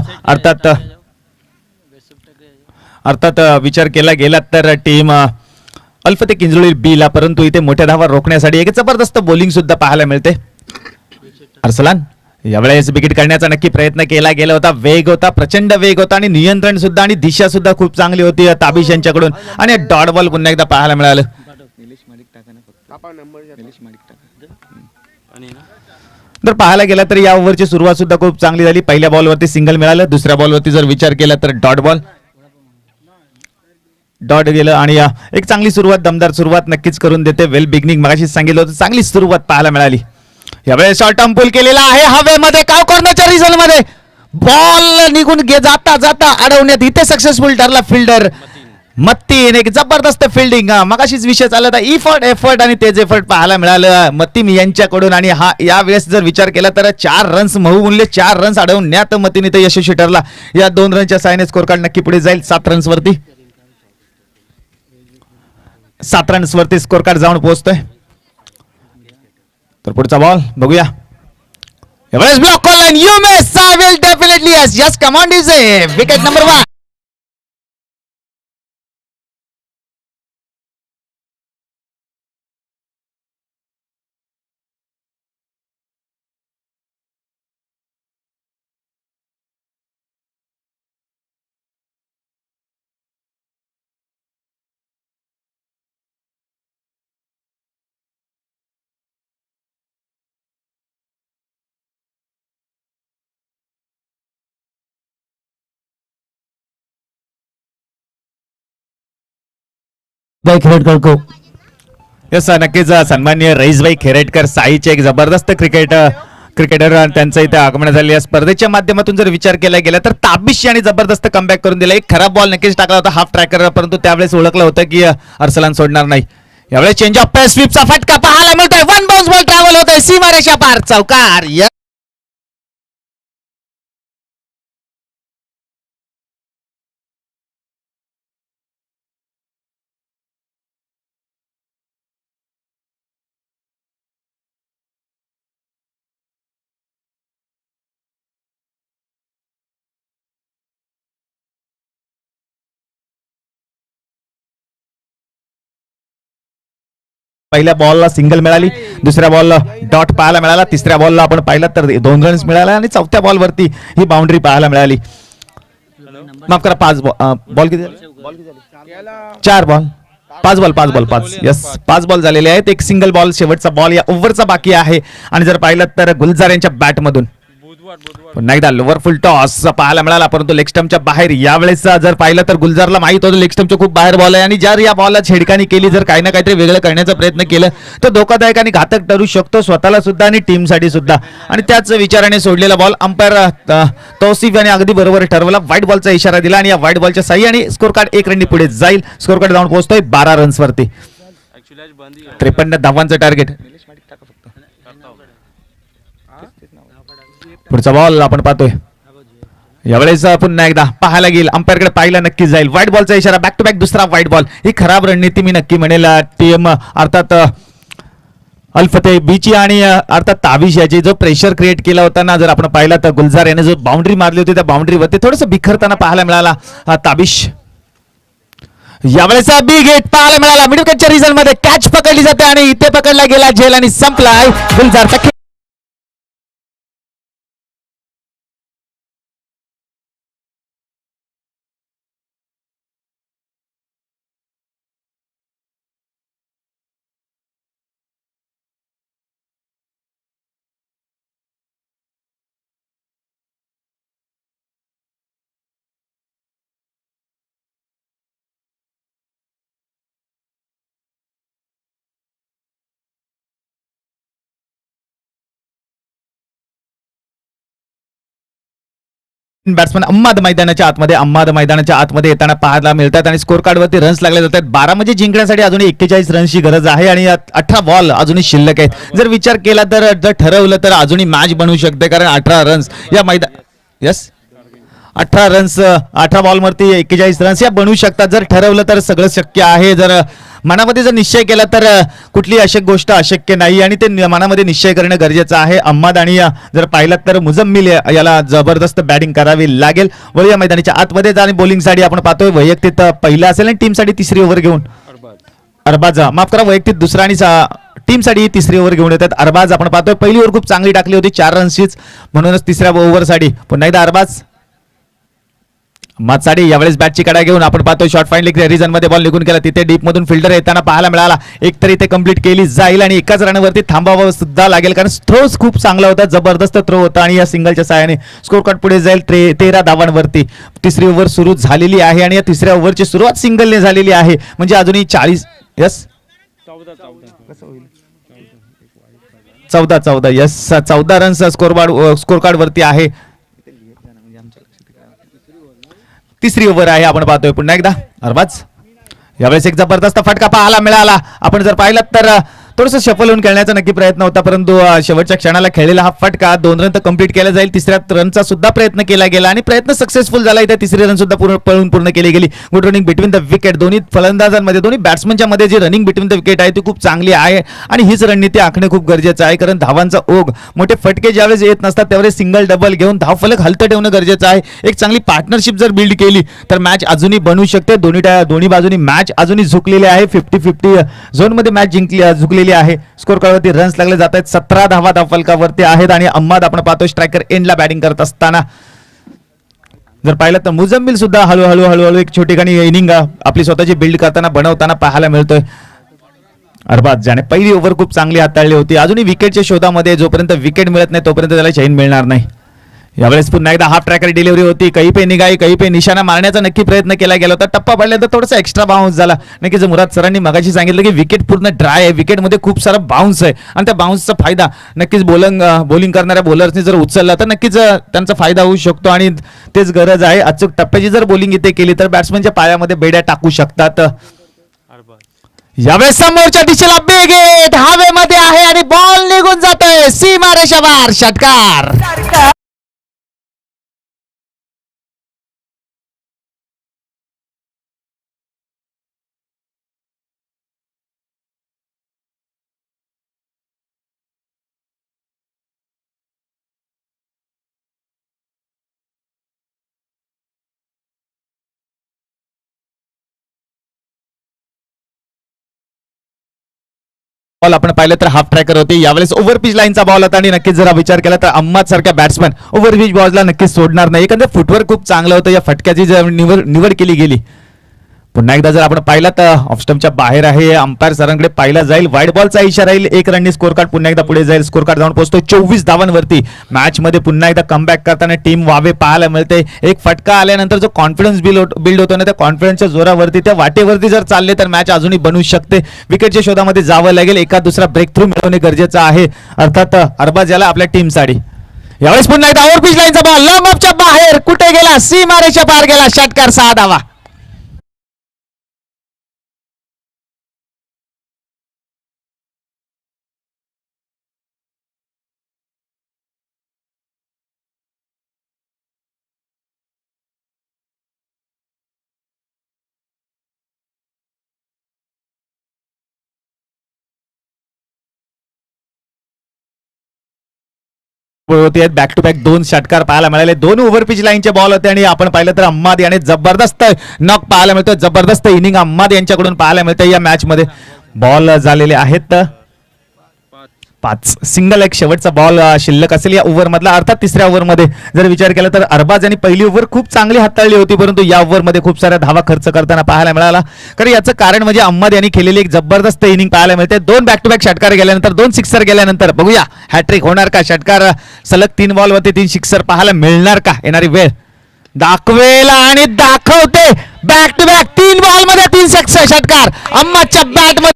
अर्थात विचार केला गेला तर टीम अल्फते किंजलोली बीला, परंतु इथे मोठ्या धावा रोखण्यासाठी एक जबरदस्त बॉलिंग सुद्धा पाहायला मिळते. अर्सलान यावेळेस विकेट करण्याचा नक्की प्रयत्न केला गेला होता. वेग होता, प्रचंड वेग होता आणि नियंत्रण सुद्धा आणि दिशा सुद्धा खूप चांगली होती ताबिश यांच्याकडून आणि डॉट बॉल पुन्हा एकदा पाहायला मिळालं. जर पाहायला गेला तर या ओव्हरची सुरुवात सुद्धा खूप चांगली झाली. पहिल्या बॉलवरती सिंगल मिळालं, दुसऱ्या बॉलवरती जर विचार केला तर डॉट गेलं आणि एक चांगली सुरुवात, दमदार सुरुवात नक्कीच करून देते. वेल बिगिनिंग मगाशी सांगितलं होतं, चांगली सुरुवात पाहायला मिळाली. यावेळेस शॉर्ट टर्म पुल केलेला आहे हवेमध्ये, काव कॉर्नरच्या रिझल्ट मध्ये बॉल निघून जाता जाता अडवण्यात इथे सक्सेसफुल ठरला फिल्डर मत्तीन. एक जबरदस्त फिल्डिंग, मगाशीच विषय चालला होता एफर्ट आणि तेज एफर्ट पाहायला मिळालं मतीम यांच्याकडून. आणि हा यावेळेस जर विचार केला तर 4 रन्स म्हणले 4 रन्स अडवण्यात मतीन इथे यशस्वी ठरला. या 2 रनच्या साहाय्याने स्कोर कार्ड नक्की पुढे जाईल. 7 रन्स वरती स्कोर कार्ड जाऊन पोहोचतोय. तर पुढचा बॉल बघूया. यावेळेस block online you miss, I will definitely yes yes come on DJ. Wicket number 1. खेरेटकर को यस नक्कीच सन्माननीय रईसभाई खेरेटकर साईचे एक जबरदस्त क्रिकेटर त्यांचं इथे आगमन झाले. या स्पर्धेच्या माध्यमातून जर विचार केला गेला तर ताबिश यांनी जबरदस्त कमबॅक करून दिला. एक खराब बॉल नक्कीच टाकला होता हाफ ट्रॅकर, परंतु त्यावेळेस ओळखलं होतं की अर्सलान सोडणार नाही. यावेळेस चेंज ऑफ पेस स्वीपचा फटका पाहायला मिळतोय. 1 बाउन्स बॉल ट्रॅव्हल होतोय सीमारेषा पार, चौकार. पहिल्या बॉलला सिंगल मिळाली, दुसऱ्या बॉलला डॉट पाहायला मिळाला, तिसऱ्या बॉलला आपण पाहिलं तर 2 रन्स मिळाला आणि चौथ्या बॉलवरती ही बाउंड्री पाहायला मिळाली. माफ करा 5 बॉल किती झाले? 4 बॉल पाच बॉल यस 5 बॉल झालेले आहेत. एक सिंगल बॉल शेवटचा बॉल या ओव्हरचा बाकी आहे. आणि जर पाहिलं तर गुलजार यांच्या बॅटमधून पुन्हा एकदा लोअर फुल टॉस पाहायला मिळाला, परंतु लेग स्टंपच्या बाहेर. यावेळेस जर पाहिलं तर गुलजारला माहित होतं लेग स्टंपच्या खूप बाहेर बॉल आहे आणि जर या बॉलला छेडखानी केली, जर काही ना काहीतरी वेगळं करण्याचा प्रयत्न केला तर धोकादायक आणि घातक ठरू शकतो स्वतःला सुद्धा आणि टीमसाठी सुद्धा. आणि त्याच विचाराने सोडलेला बॉल अंपायर तौसिफ याने अगदी बरोबर ठरवला. व्हाईट बॉलचा इशारा दिला आणि या व्हाईट बॉलच्या साह्याने आणि स्कोर कार्ड 1 रननी पुढे जाईल. स्कोर कार्ड जाऊन पोहोचतोय 12 रन्सवरती. 53 धावांचं टार्गेट. पुढचा बॉल आपण पाहतोय. यावेळेस पुन्हा एकदा पाहायला गेल, अंपायरकडे पाहिला नक्कीच जाईल. व्हाईट बॉलचा इशारा, बॅक टू बॅक दुसरा व्हाईट बॉल. ही खराब रणनीती मी नक्की म्हणेल टीम अर्थात अल्फते बीची आणि अर्थात ताबिश याची जो प्रेशर क्रिएट केला होता ना, जर आपण पाहिला तर गुलजार याने जो बाउंड्री मारली होती त्या बाउंड्रीवरती थोडंसं बिखरताना पाहायला मिळाला ताबिश. यावेळेस बिग हिट पाहायला मिळाला. मिड विकेटच्या रिझल्ट मध्ये कॅच पकडली जाते आणि इथे पकडला गेला झेल आणि संपलाय गुलजार. बॅट्समन अहमद मैदानाच्या आतमध्ये येताना पाहायला मिळतात आणि स्कोर कार्ड वरती रन्स लागले जातात. 12 म्हणजे जिंकण्यासाठी अजूनही 41 रन्सची गरज आहे आणि 18 बॉल अजूनही शिल्लक आहेत. जर विचार केला तर जर ठरवलं तर अजूनही मॅच बनवू शकते, कारण 18 रन्स या मैदान 18 रन्स 18 बॉलवरती 41 रन्स या बनवू शकतात. जर ठरवलं तर सगळं शक्य आहे. जर मनामध्ये जर निश्चय केला तर कुठली गोष्ट अशक्य नाही आणि ते मनामध्ये निश्चय करणं गरजेचं आहे. अहमद आणि जर पाहिलात तर मुजम्मिल याला जबरदस्त बॅटिंग करावी लागेल. वळूया मैदानाच्या आतमध्ये आणि बॉलिंगसाठी आपण पाहतोय वैयक्तिक पहिला असेल आणि टीमसाठी तिसरी ओव्हर घेऊन अरबाज माफ करा वैयक्तिक दुसरा आणि टीमसाठी तिसरी ओव्हर घेऊन येतात अरबाज. आपण पाहतोय पहिली ओव्हर खूप चांगली टाकली होती 4 रन्सचीच, म्हणूनच तिसऱ्या ओव्हरसाठी पुन्हा एकदा अरबाज मातसाडी. यावेळेस बॅटची कडा घेऊन आपण पाहतो शॉर्ट फाईन रिझन मध्ये बॉल निघून गेला. तिथे डीप मधून फिल्डर येताना पाहायला मिळाला. एक तरी ते कंप्लीट केली जाईल आणि एकाच रनवरती थांबावं सुद्धा लागेल, कारण थ्रो खूप चांगला होता, जबरदस्त थ्रो होता आणि या सिंगलच्या सहाय्याने स्कोर कार्ड पुढे जाईल 13 धावांवरती. तिसरी ओव्हर सुरू झालेली आहे आणि या तिसऱ्या ओव्हरची सुरुवात सिंगलने झालेली आहे, म्हणजे अजूनही 40 14 यस 14 रन्स स्कोर कार्ड वरती आहे. तिसरी ओव्हर आहे आपण पाहतोय पुन्हा एकदा अरबाज. यावेळेस एक जबरदस्त फटका पाहायला मिळाला. आपण जर पाहिलं तर थोडंसं शफल होऊन खेळण्याचा नक्की प्रयत्न होता, परंतु शेवटच्या क्षणाला खेळलेला हा फटका 2 रन तर कंप्लीट केला जाईल. तिसऱ्या रनचा सुद्धा प्रयत्न केला गेला आणि प्रयत्न सक्सेसफुल झाला. इथे तिसरी रन सुद्धा पूर्ण केली गेली. Good running between the wicket. दोन्ही फलंदाजांमध्ये दोन्ही बॅट्समनच्या मध्ये जी रनिंग बिटवीन द विकेट आहे ती खूप चांगली आहे आणि हीच रणनीती आखणे खूप गरजेचं आहे, कारण धावांचा ओघ मोठे फटके ज्यावेळेस येत नसतात त्यावेळेस सिंगल डबल घेऊन धावफलक हलतं ठेवणं गरजेचं आहे. एक चांगली पार्टनरशिप जर बिल्ड केली तर मॅच अजूनही बनवू शकते. दोन्ही बाजूनी मॅच अजूनही झुकलेली आहे. 50-50 झोन मध्ये मॅच झुकलेली आहे. स्कोर कार्डवरती रन्स लागले जात आहेत. 17 धावा धावफलकावरती आहेत आणि अहमद आपण पाहतो स्ट्रायकर एंडला बॅटिंग करत असताना. जर पाहिलं तर मुजम्मिल सुद्धा हळूहळू एक छोटी इनिंग आपली स्वतःची बिल्ड करताना बनवताना पाहायला मिळतोय. अरबाज ज्याने पहिली ओव्हर खूप चांगली हाताळली होती. अजूनही विकेटच्या शोधामध्ये, जोपर्यंत विकेट मिळत नाही तोपर्यंत त्याला चैन मिळणार नाही. यावेळेस पुन्हा एकदा हाफ ट्रॅकर डिलिव्हरी होती. काही पे निघाई काही पे निशाणा मारण्याचा नक्की प्रयत्न केला गेला होता. टप्पा पडल्यानंतर थोडासा एक्स्ट्रा बाउन्स झाला. नक्कीच मुराद सरांनी मगाशी सांगितलं की विकेट पूर्ण ड्राय आहे, विकेटमध्ये खूप सारा बाउन्स आहे आणि त्या बाउन्सचा फायदा नक्कीच बॉलिंग करणाऱ्या बॉलर्सनी जर उचलला तर नक्कीच त्यांचा फायदा होऊ शकतो आणि तेच गरज आहे. अचूक टप्प्याची जर बॉलिंग इथे केली तर बॅट्समनच्या पायामध्ये बेड्या टाकू शकतात. यावेळेस समोरच्या दिशेला बिग हिट हवेमध्ये आहे आणि बॉल निघून जातोय सीमा रेषेवर. षटकार. बॉल आपण पाहिलं तर हाफ ट्रॅकर होती. यावेळेस ओव्हर पिच लाईनचा बॉल होता आणि नक्कीच जरा विचार केला तर अहमद सारख्या बॅट्समन ओव्हर पिच बॉलला नक्कीच सोडणार नाही. एखादं फुटवर्क खूप चांगलं होतं. या फटक्याची जर निवड केली गेली पुन्हा एकदा जर आपण पाहिलं तर ऑफ स्टंपच्या बाहेर आहे, अंपायर सरांकडे पाहिला जाईल, वाईट बॉलचा इशारा येईल, 1 रननी स्कोर कार्ड पुन्हा एकदा पुढे जाईल, स्कोर कार्ड जाऊन पोहोचतो 24 धावांवरती. मॅच मध्ये पुन्हा एकदा कमबॅक करताना टीम वावे पाहायला मिळते. एक फटका आल्यानंतर जो कॉन्फिडन्स बिल्ड होतो ना, त्या कॉन्फिडन्सच्या जोरावरती त्या वाटेवरती जर चालले तर मॅच अजूनही बनू शकते. विकेटच्या शोधामध्ये जावं लागेल, एका दुसरा ब्रेक थ्रू मिळवणे गरजेचं आहे, अर्थात अरबाज याला आपल्या टीमसाठी. यावेळेस पुन्हा एकदा ओव्हर पिच लाईनचा बॉल लॉंग ऑफच्या बाहेर कुठे गेला, सीमारेच्या पार गेला, षटकार 6 धावा. होते बॅक टू बॅक 2 षटकार पाहायला मिळाले, 2 ओव्हर पिच लाईनचे बॉल होते आणि आपण पाहिलं तर अहमद याने जबरदस्त नॉक पाहायला मिळतोय, जबरदस्त इनिंग अहमद यांच्याकडून पाहायला मिळते या मॅच मध्ये. बॉल झालेले आहेत 5, सिंगल एक शेवटचा बॉल शिल्लक असेल या ओव्हर मधला, अर्थात तिसऱ्या ओव्हर मध्ये जर विचार केला तर अरबाज यांनी पहिली ओव्हर खूप चांगली हाताळली होती, परंतु या ओव्हर मध्ये खूप साऱ्या धावा खर्च करताना पाहायला मिळाला. कारण याचं कारण म्हणजे अहमद यांनी केलेली एक जबरदस्त इनिंग पाहायला मिळते. 2 बॅक टू बॅक षटकार गेल्यानंतर 2 सिक्सर गेल्यानंतर बघूया हॅट्रिक होणार का, षटकार सलग 3 बॉलवरती 3 सिक्सर पाहायला मिळणार का, येणारी वेळ दाखवेल आणि दाखवते. बॅक टू बॅक 3 बॉल मध्ये 3 षटकार अहमदच्या बॅट मध्ये.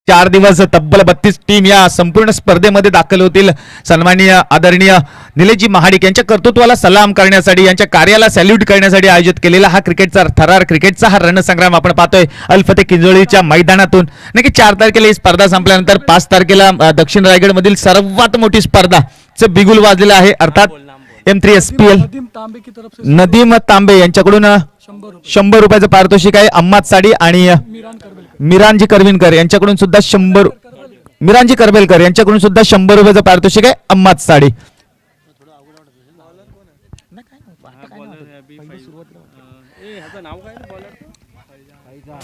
चार दिवस तब्बल 32 टीम या संपूर्ण स्पर्धेमध्ये दाखल होतील. सन्माननीय आदरणीय निलेशजी महाडिक यांच्या कर्तृत्वाला सलाम करण्यासाठी, यांच्या कार्याला सॅल्यूट करण्यासाठी आयोजित केलेला हा क्रिकेटचा थरार, क्रिकेटचा हा रणसंग्राम आपण पाहतोय अल्फते किंजोळीच्या मैदानातून. नक्की 4 तारखेला ही स्पर्धा संपल्यानंतर 5 तारखेला दक्षिण रायगड मधील सर्वात मोठी स्पर्धा बिगुल वाजलेलं आहे, अर्थात M3SPL. नदीम तांबे यांच्याकडून 100 रुपयाचं पारितोषिक आहे. अम्माद साडी आणि मिरानजी करविनकर यांच्याकडून सुद्धा 100, मिरानजी करबेलकर यांच्याकडून सुद्धा 100 रुपयाचं पारितोषिक आहे. अम्माद साडी.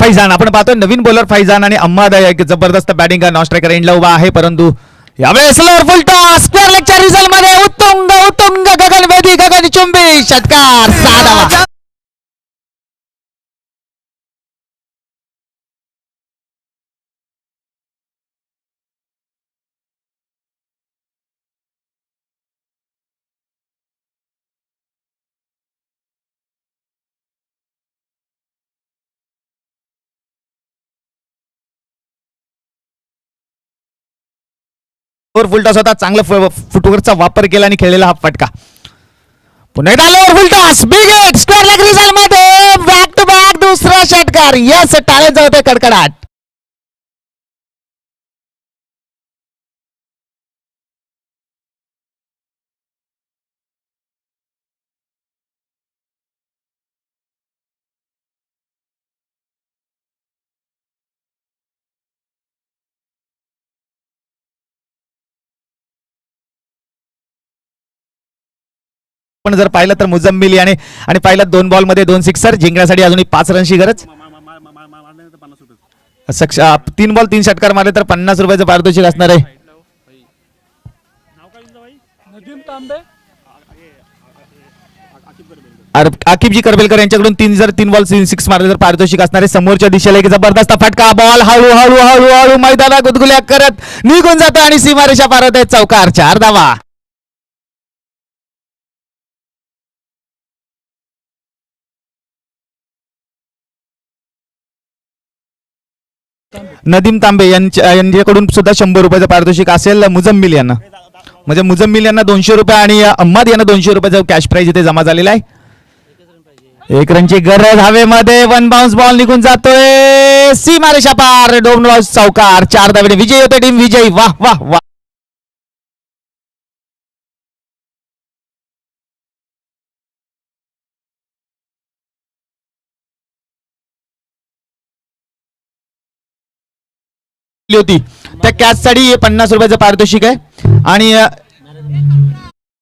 फैजान आपण पाहतोय, नवीन बॉलर फैजान आणि अम्माद एक जबरदस्त बॅटिंग नॉन स्ट्रायकर एंडला उभा आहे, परंतु यावेळेस फुल टॉस स्क्वेअर लेगच्या रिझल्ट मध्ये उत्तुंग उत्तुंग गगनभेदी गगनचुंबी षटकार 6 धावा. फुल टॉस होता, चांगला फुटवर्कचा वापर केला आणि खेळलेला हा फटका. पुन्हा एकदा lower full toss big hit square leg result मध्ये बॅक टू बॅक दुसरा षटकार. यस, टाळ्यांचा होते कडकडाट. पण जर पाहिलं तर मुजम्मिल याने आणि पाहिलं 2 बॉल मध्ये 2 सिक्सर, जिंकण्यासाठी अजूनही 5 रनची गरज. 3 बॉल 3 षटकार मारले तर 50 रुपयाचं पारितोषिक असणार आहे. आकिबजी करबेलकर यांच्याकडून 3 बॉल 3 सिक्स मारले तर पारितोषिक असणार आहे. समोरच्या दिशेला एक जबरदस्त फटका, बॉल हळू हळू हळू हळू मैदानात गुदगुल्या करत निघून जातो आणि सीमारेषा पार होत आहे. चौकार 4 धावा. नदीम तांबे यांच्याकडून सुद्धा 100 रुपयाचं पारितोषिक असेल मुजम्मिल यांना, म्हणजे मुजम्मिल यांना 200 रुपये आणि अहमद यांना 200 रुपयाचं कॅश प्राइज इथे जमा झालेला आहे. 1 रनची गरज हवेमध्ये, 1 बाउन्स बॉल निघून जातोय सीमारेषा पार, 2 बॉल्स चौकार 4 धावेने विजयी होते टीम विजयी. वाह वाह वाह. होती त्या कॅचसाठी 50 रुपयाचं पारितोषिक आहे आणि